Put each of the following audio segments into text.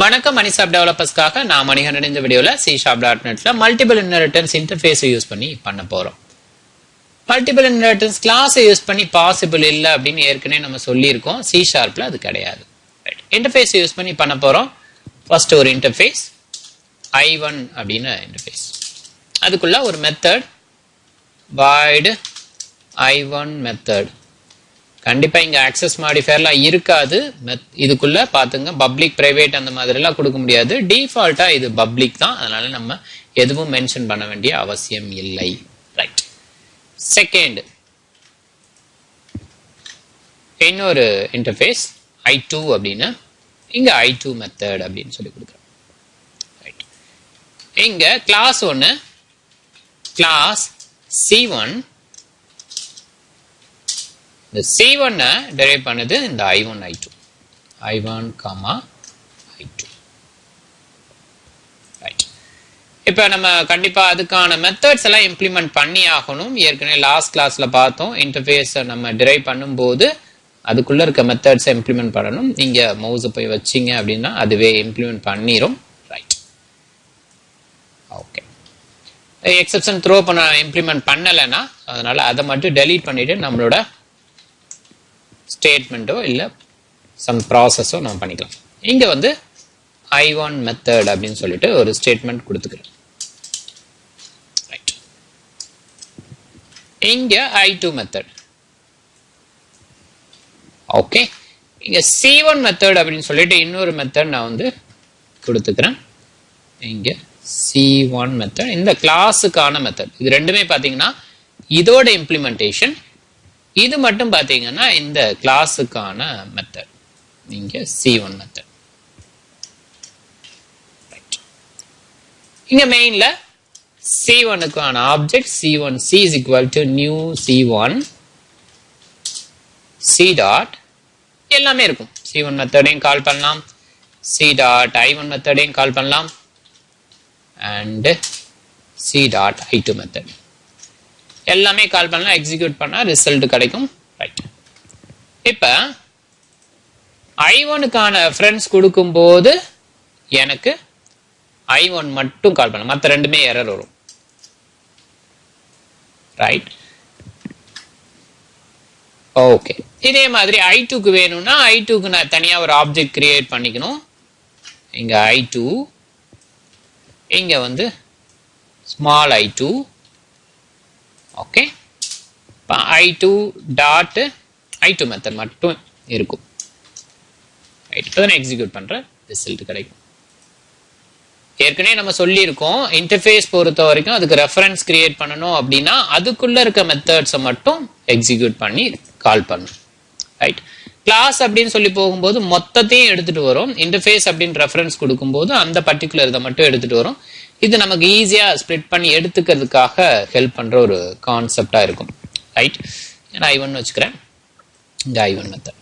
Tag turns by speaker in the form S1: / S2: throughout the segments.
S1: வணக்கம் மணிசாப் டெவலப்பர்ஸ்க்காக நான் மணிகண்டன். இந்த வீடியோல C#.NETல மல்டிபிள் இன்ஹெரிட்டன்ஸ் இன்டர்ஃபேஸை யூஸ் பண்ணி பண்ண போறோம். மல்டிபிள் இன்ஹெரிட்டன்ஸ் கிளாஸை யூஸ் பண்ணி பாசிபிள் இல்லை அப்படின்னு ஏற்கனவே நம்ம சொல்லியிருக்கோம். C#ல அது கிடையாது. இன்டர்ஃபேஸை யூஸ் பண்ணி பண்ண போறோம். ஃபர்ஸ்ட் ஒரு இன்டர்ஃபேஸ் I1 அப்படின்னு இன்டர்ஃபேஸ், அதுக்குள்ள ஒரு மெத்தட் void I1 மெத்தட். கண்டிப்பா இங்க ஆக்சஸ் மாடிஃபையர்லாம் இருக்காது. இதுக்குள்ள பாத்துங்க பப்ளிக் பிரைவேட் அந்த மாதிரி எல்லாம் கொடுக்க முடியாது. டிஃபால்ட்டா இது பப்ளிக் தான், அதனால நம்ம எதுவும் மென்ஷன் பண்ண வேண்டிய அவசியம் இல்லை. ரைட். செகண்ட் இன்னொரு இன்டர்ஃபேஸ் I2 அப்படின்னு, இங்க I2 மெத்தட் அப்படின்னு சொல்லி கொடுக்குறோம். ரைட். இங்க கிளாஸ் ஒன்னு கிளாஸ் C1, இந்த C1 டெரைவ் பண்ணது இந்த I1 I2 I1, I2. Right. இப்போ நம்ம கண்டிப்பா அதுக்கான மெத்தட்ஸ் எல்லாம் இம்ப்ளிமெண்ட் பண்ணி ஆகணும். ஏற்கனவே லாஸ்ட் கிளாஸ்ல பார்த்தோம். இன்டர்ஃபேஸ் நம்ம டெரைவ் பண்ணும்போது அதுக்குள்ள இருக்க மெத்தட்ஸை இம்ப்ளிமெண்ட் பண்ணணும். நீங்க மவுஸை போய் வச்சிங்க அப்படின்னா அதுவே இம்ப்ளிமெண்ட் பண்ணிரும். ரைட். ஓகே. எக்ஸெப்ஷன் த்ரோ பண்ண இம்ப்ளிமெண்ட் பண்ணலைன்னா அதனால அதை மட்டும் டெலீட் பண்ணிட்டு நம்மளோட ஸ்டேட்மெண்ட்டோ இல்லை சம் ப்ராசஸோ நம்ம பண்ணிக்கலாம். இங்க வந்து I1 மெத்தட் அப்படின்னு சொல்லிட்டு ஒரு ஸ்டேட்மெண்ட் கொடுத்துக்கிறேன். ரைட். இங்க I2 மெத்தட். ஓகே. இங்க C1 மெத்தட் அப்படின்னு சொல்லிட்டு இன்னொரு மெத்தட் நான் வந்து கொடுத்துக்கிறேன். இங்க C1 மெத்தட் இந்த கிளாஸுக்கான மெத்தட். இது ரெண்டுமே பாத்தீங்கன்னா இதோட இம்ப்ளிமெண்டேஷன். இது மட்டும் பாத்தீங்கன்னா இந்த கிளாஸுக்கான மெத்தட். இங்க C1 மெத்தட். ரைட். இங்க மெயின்ல C1க்கான object C1 C is equal to new C1 C dot எல்லாமே இருக்கும். C1 மெத்தடையும் கால் பண்ணலாம், C டாட் I1 மெத்தடையும் கால் பண்ணலாம், and C dot I2 method எல்லாமே கால் பண்ணலாம். எக்ஸிக்யூட் பண்ணா ரிசல்ட் கிடைக்கும். ரைட். இப்ப I1க்கான ரெஃபரன்ஸ் கொடுக்கும்போது எனக்கு I1 மட்டும் கால் பண்ணலாம், மற்ற ரெண்டுமே எரர் வரும். ரைட். ஓகே. இதே மாதிரி I2க்கு வேணும்னா I2க்கு நான் தனியா ஒரு ஆப்ஜெக்ட் கிரியேட் பண்ணிக்கணும். இங்க I2, இங்க வந்து small I2. Okay. I2 dot I2 method மட்டும் இருக்கும். ரைட். இப்போ நான் எக்ஸிக்யூட் பண்றேன், ரிசல்ட் கிடைக்கும். ஏற்கனவே நம்ம சொல்லியிருக்கோம் இன்டர்ஃபேஸ் பொறுத்த வரைக்கும் அதுக்கு ரெஃபரன்ஸ் கிரியேட் பண்ணணும் அப்படின்னா அதுக்குள்ள இருக்க மெத்தட்ஸை மட்டும் எக்ஸிக்யூட் பண்ணி கால் பண்ணணும். ரைட். கிளாஸ் அப்படின்னு சொல்லி போகும்போது மொத்தத்தையும் எடுத்துட்டு வரும். இன்டர்ஃபேஸ் அப்படின்னு ரெஃபரன்ஸ் கொடுக்கும்போது அந்த பர்டிகுலர் இதை மட்டும் எடுத்துட்டு வரும். இது நமக்கு ஈஸியா ஸ்ப்ளிட் பண்ணி எடுத்துக்கிறதுக்காக ஹெல்ப் பண்ற ஒரு கான்செப்டா இருக்கும். ரைட். நான் I1 வச்சுக்கிறேன். இந்த I1 மெத்தட்.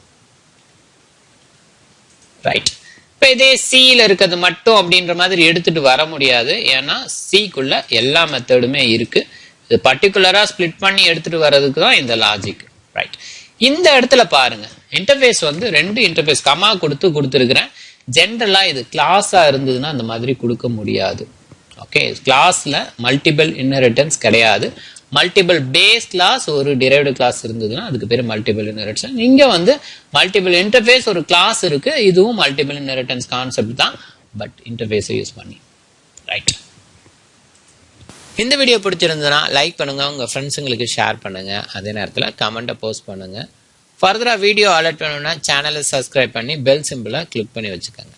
S1: ரைட். இப்போ இதே சில இருக்கிறது மட்டும் அப்படின்ற மாதிரி எடுத்துட்டு வர முடியாது. ஏன்னா சிக்குள்ள எல்லா மெத்தடுமே இருக்கு. இது பர்டிகுலரா ஸ்ப்ளிட் பண்ணி எடுத்துட்டு வர்றதுக்கு தான் இந்த லாஜிக். ரைட். இந்த இடத்துல பாருங்க, இன்டர்ஃபேஸ் வந்து ரெண்டு இன்டர்ஃபேஸ் கமா கொடுத்துருக்கிறேன். ஜென்ரலா இது கிளாஸா இருந்ததுன்னா அந்த மாதிரி கொடுக்க முடியாது. ஓகே. கிளாஸ்ல மல்டிபிள் இன்ஹெரிட்டன்ஸ் கிடையாது. மல்டிபிள் பேஸ் கிளாஸ் ஒரு டிரைவ்டு கிளாஸ் இருந்ததுன்னா அதுக்கு பேரு மல்டிபிள் இன்ஹெரிட்டன்ஸ். இங்க வந்து மல்டிபிள் இன்டர்ஃபேஸ் ஒரு கிளாஸ் இருக்கு, இதுவும் மல்டிபிள் இன்ஹெரிட்டன்ஸ் கான்செப்ட் தான், பட் இன்டர்ஃபேஸை யூஸ் பண்ணி. ரைட். இந்த வீடியோ பிடிச்சிருந்ததுன்னா லைக் பண்ணுங்க, உங்க ஃப்ரெண்ட்ஸுங்களுக்கு ஷேர் பண்ணுங்க, அதே நேரத்தில் கமெண்ட்டை போஸ்ட் பண்ணுங்க. ஃபர்தரா வீடியோ அலர்ட் வேணும்னா சேனலை சப்ஸ்கிரைப் பண்ணி பெல் சிம்பிளை கிளிக் பண்ணி வச்சுக்கோங்க.